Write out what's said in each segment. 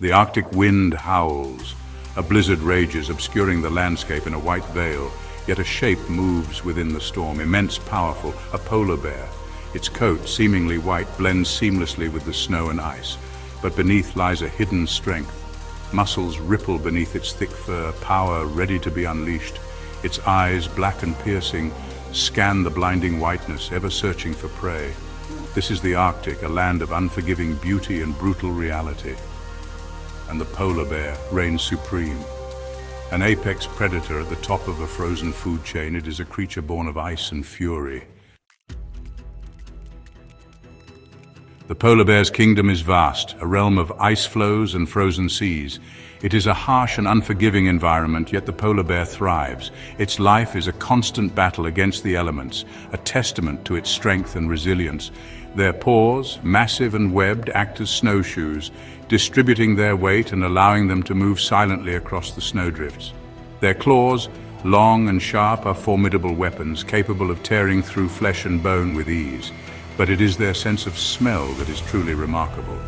The Arctic wind howls. A blizzard rages, obscuring the landscape in a white veil, yet a shape moves within the storm, immense, powerful, a polar bear. Its coat, seemingly white, blends seamlessly with the snow and ice, but beneath lies a hidden strength. Muscles ripple beneath its thick fur, power ready to be unleashed. Its eyes, black and piercing, scan the blinding whiteness, ever searching for prey. This is the Arctic, a land of unforgiving beauty and brutal reality. And the polar bear reigns supreme. An apex predator at the top of a frozen food chain, it is a creature born of ice and fury. The polar bear's kingdom is vast, a realm of ice floes and frozen seas. It is a harsh and unforgiving environment, yet the polar bear thrives. Its life is a constant battle against the elements, a testament to its strength and resilience. Their paws, massive and webbed, act as snowshoes, distributing their weight and allowing them to move silently across the snowdrifts. Their claws, long and sharp, are formidable weapons, capable of tearing through flesh and bone with ease. But it is their sense of smell that is truly remarkable.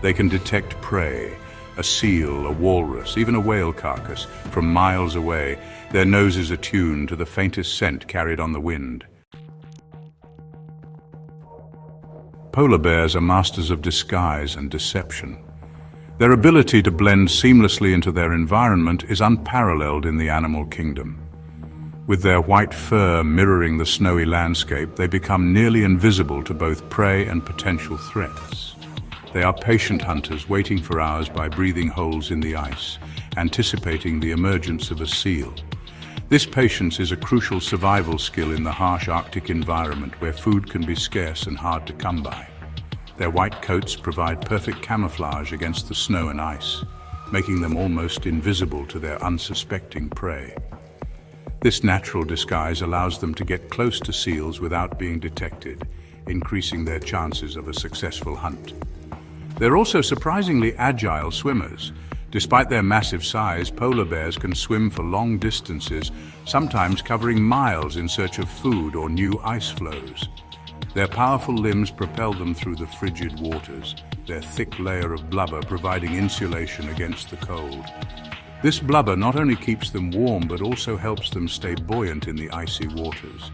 They can detect prey, a seal, a walrus, even a whale carcass, from miles away. Their noses attuned to the faintest scent carried on the wind. Polar bears are masters of disguise and deception. Their ability to blend seamlessly into their environment is unparalleled in the animal kingdom. With their white fur mirroring the snowy landscape, they become nearly invisible to both prey and potential threats. They are patient hunters, waiting for hours by breathing holes in the ice, anticipating the emergence of a seal. This patience is a crucial survival skill in the harsh Arctic environment where food can be scarce and hard to come by. Their white coats provide perfect camouflage against the snow and ice, making them almost invisible to their unsuspecting prey. This natural disguise allows them to get close to seals without being detected, increasing their chances of a successful hunt. They're also surprisingly agile swimmers. Despite their massive size, polar bears can swim for long distances, sometimes covering miles in search of food or new ice floes. Their powerful limbs propel them through the frigid waters, their thick layer of blubber providing insulation against the cold. This blubber not only keeps them warm, but also helps them stay buoyant in the icy waters.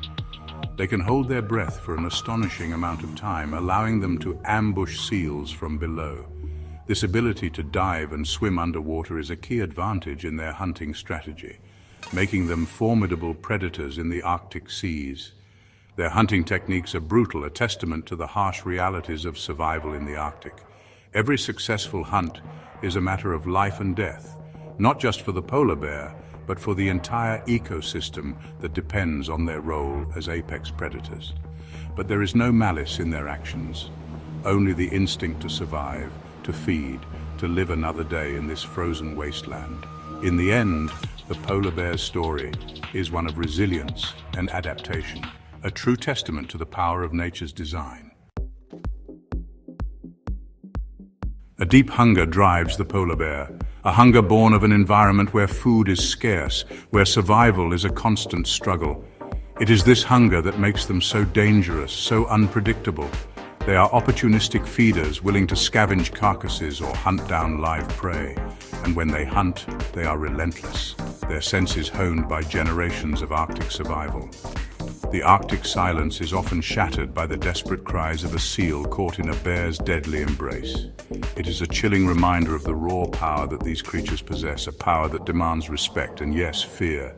They can hold their breath for an astonishing amount of time, allowing them to ambush seals from below. This ability to dive and swim underwater is a key advantage in their hunting strategy, making them formidable predators in the Arctic seas. Their hunting techniques are brutal, a testament to the harsh realities of survival in the Arctic. Every successful hunt is a matter of life and death, not just for the polar bear, but for the entire ecosystem that depends on their role as apex predators. But there is no malice in their actions, only the instinct to survive, to feed, to live another day in this frozen wasteland. In the end, the polar bear's story is one of resilience and adaptation, a true testament to the power of nature's design. A deep hunger drives the polar bear, a hunger born of an environment where food is scarce, where survival is a constant struggle. It is this hunger that makes them so dangerous, so unpredictable. They are opportunistic feeders, willing to scavenge carcasses or hunt down live prey. And when they hunt, they are relentless, their senses honed by generations of Arctic survival. The Arctic silence is often shattered by the desperate cries of a seal caught in a bear's deadly embrace. It is a chilling reminder of the raw power that these creatures possess, a power that demands respect and, yes, fear.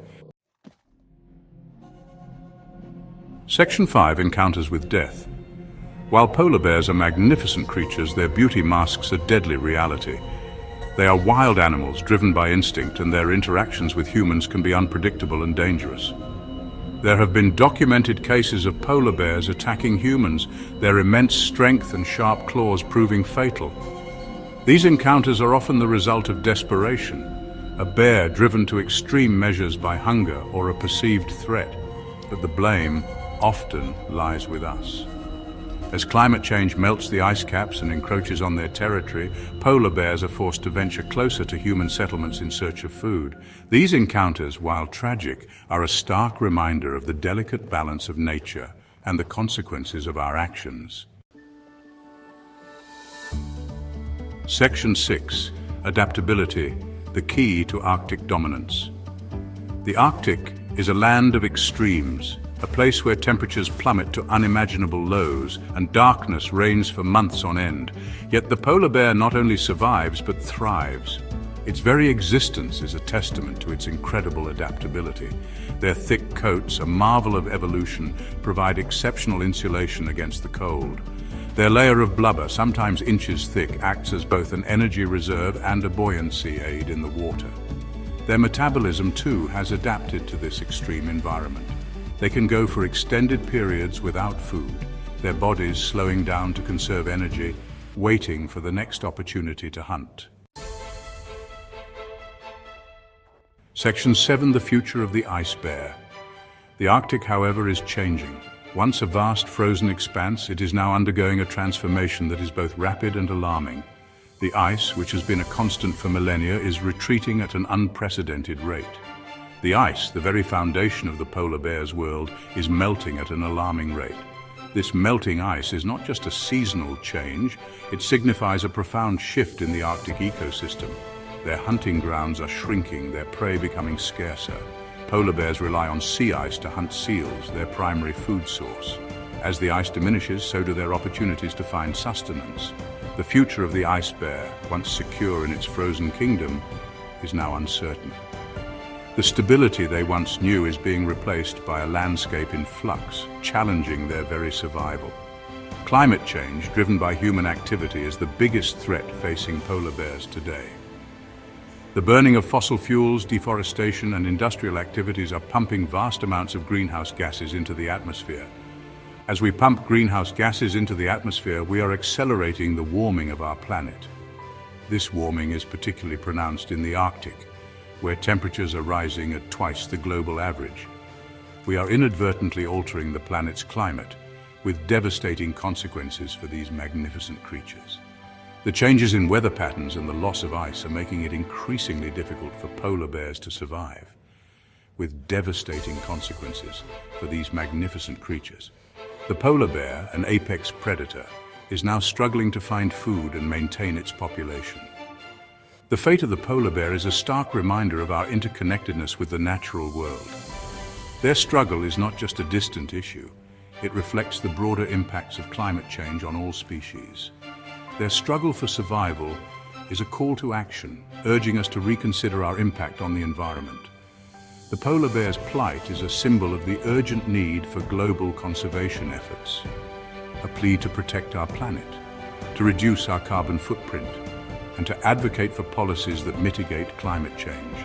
Section 5, Encounters with Death. While polar bears are magnificent creatures, their beauty masks a deadly reality. They are wild animals driven by instinct, and their interactions with humans can be unpredictable and dangerous. There have been documented cases of polar bears attacking humans, their immense strength and sharp claws proving fatal. These encounters are often the result of desperation, a bear driven to extreme measures by hunger or a perceived threat, but the blame often lies with us. As climate change melts the ice caps and encroaches on their territory, polar bears are forced to venture closer to human settlements in search of food. These encounters, while tragic, are a stark reminder of the delicate balance of nature and the consequences of our actions. Section 6. Adaptability, the key to Arctic dominance. The Arctic is a land of extremes, a place where temperatures plummet to unimaginable lows and darkness reigns for months on end. Yet the polar bear not only survives but thrives. Its very existence is a testament to its incredible adaptability. Their thick coats, a marvel of evolution, provide exceptional insulation against the cold. Their layer of blubber, sometimes inches thick, acts as both an energy reserve and a buoyancy aid in the water. Their metabolism, too, has adapted to this extreme environment. They can go for extended periods without food, their bodies slowing down to conserve energy, waiting for the next opportunity to hunt. Section 7. The future of the ice bear. The Arctic, however, is changing. Once a vast frozen expanse, it is now undergoing a transformation that is both rapid and alarming. The ice, which has been a constant for millennia, is retreating at an unprecedented rate. The ice, the very foundation of the polar bear's world, is melting at an alarming rate. This melting ice is not just a seasonal change, it signifies a profound shift in the Arctic ecosystem. Their hunting grounds are shrinking, their prey becoming scarcer. Polar bears rely on sea ice to hunt seals, their primary food source. As the ice diminishes, so do their opportunities to find sustenance. The future of the ice bear, once secure in its frozen kingdom, is now uncertain. The stability they once knew is being replaced by a landscape in flux, challenging their very survival. Climate change, driven by human activity, is the biggest threat facing polar bears today. The burning of fossil fuels, deforestation, and industrial activities are pumping vast amounts of greenhouse gases into the atmosphere. As we pump greenhouse gases into the atmosphere, we are accelerating the warming of our planet. This warming is particularly pronounced in the Arctic, where temperatures are rising at twice the global average. We are inadvertently altering the planet's climate, with devastating consequences for these magnificent creatures. The changes in weather patterns and the loss of ice are making it increasingly difficult for polar bears to survive, with devastating consequences for these magnificent creatures. The polar bear, an apex predator, is now struggling to find food and maintain its population. The fate of the polar bear is a stark reminder of our interconnectedness with the natural world. Their struggle is not just a distant issue, it reflects the broader impacts of climate change on all species. Their struggle for survival is a call to action, urging us to reconsider our impact on the environment. The polar bear's plight is a symbol of the urgent need for global conservation efforts, a plea to protect our planet, to reduce our carbon footprint, and to advocate for policies that mitigate climate change.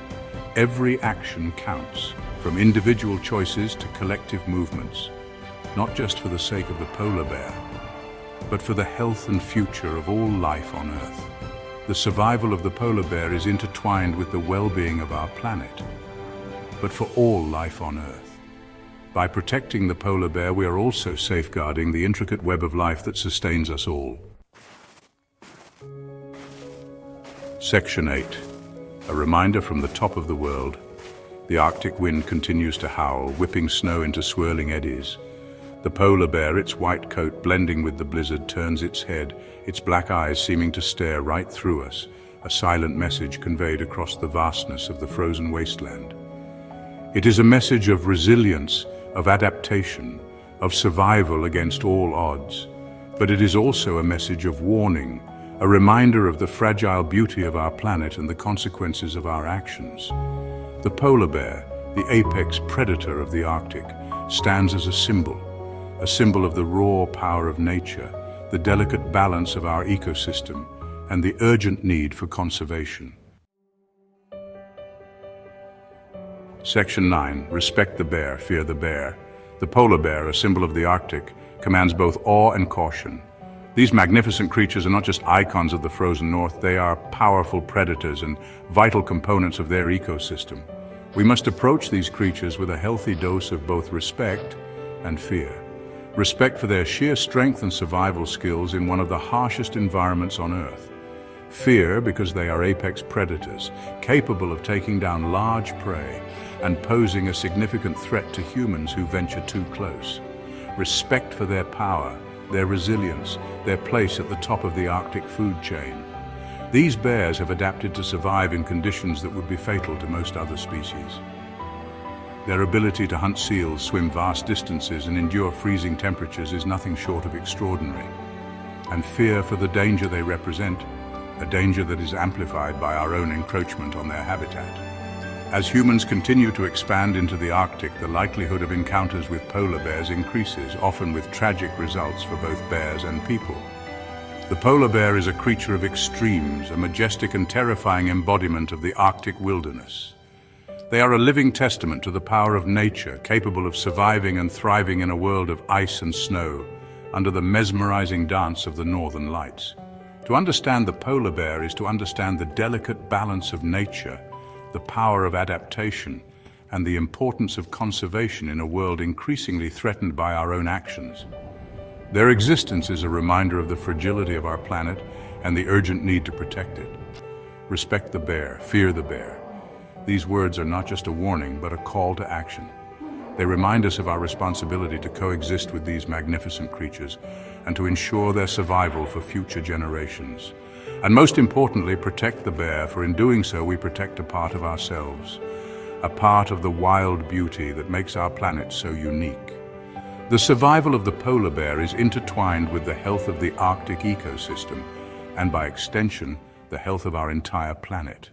Every action counts, from individual choices to collective movements, not just for the sake of the polar bear, but for the health and future of all life on Earth. The survival of the polar bear is intertwined with the well-being of our planet, but for all life on Earth. By protecting the polar bear, we are also safeguarding the intricate web of life that sustains us all. Section 8. A reminder from the top of the world. The Arctic wind continues to howl, whipping snow into swirling eddies. The polar bear, its white coat blending with the blizzard, turns its head, its black eyes seeming to stare right through us, a silent message conveyed across the vastness of the frozen wasteland. It is a message of resilience, of adaptation, of survival against all odds. But it is also a message of warning, a reminder of the fragile beauty of our planet and the consequences of our actions. The polar bear, the apex predator of the Arctic, stands as a symbol of the raw power of nature, the delicate balance of our ecosystem, and the urgent need for conservation. Section 9. Respect the bear, fear the bear. The polar bear, a symbol of the Arctic, commands both awe and caution. These magnificent creatures are not just icons of the frozen north, they are powerful predators and vital components of their ecosystem. We must approach these creatures with a healthy dose of both respect and fear. Respect for their sheer strength and survival skills in one of the harshest environments on Earth. Fear because they are apex predators, capable of taking down large prey and posing a significant threat to humans who venture too close. Respect for their power, their resilience, their place at the top of the Arctic food chain. These bears have adapted to survive in conditions that would be fatal to most other species. Their ability to hunt seals, swim vast distances, and endure freezing temperatures is nothing short of extraordinary. And fear for the danger they represent, a danger that is amplified by our own encroachment on their habitat. As humans continue to expand into the Arctic, the likelihood of encounters with polar bears increases, often with tragic results for both bears and people. The polar bear is a creature of extremes, a majestic and terrifying embodiment of the Arctic wilderness. They are a living testament to the power of nature, capable of surviving and thriving in a world of ice and snow, under the mesmerizing dance of the northern lights. To understand the polar bear is to understand the delicate balance of nature, the power of adaptation, and the importance of conservation in a world increasingly threatened by our own actions. Their existence is a reminder of the fragility of our planet and the urgent need to protect it. Respect the bear, fear the bear. These words are not just a warning, but a call to action. They remind us of our responsibility to coexist with these magnificent creatures and to ensure their survival for future generations. And most importantly, protect the bear, for in doing so we protect a part of ourselves, a part of the wild beauty that makes our planet so unique. The survival of the polar bear is intertwined with the health of the Arctic ecosystem and, by extension, the health of our entire planet.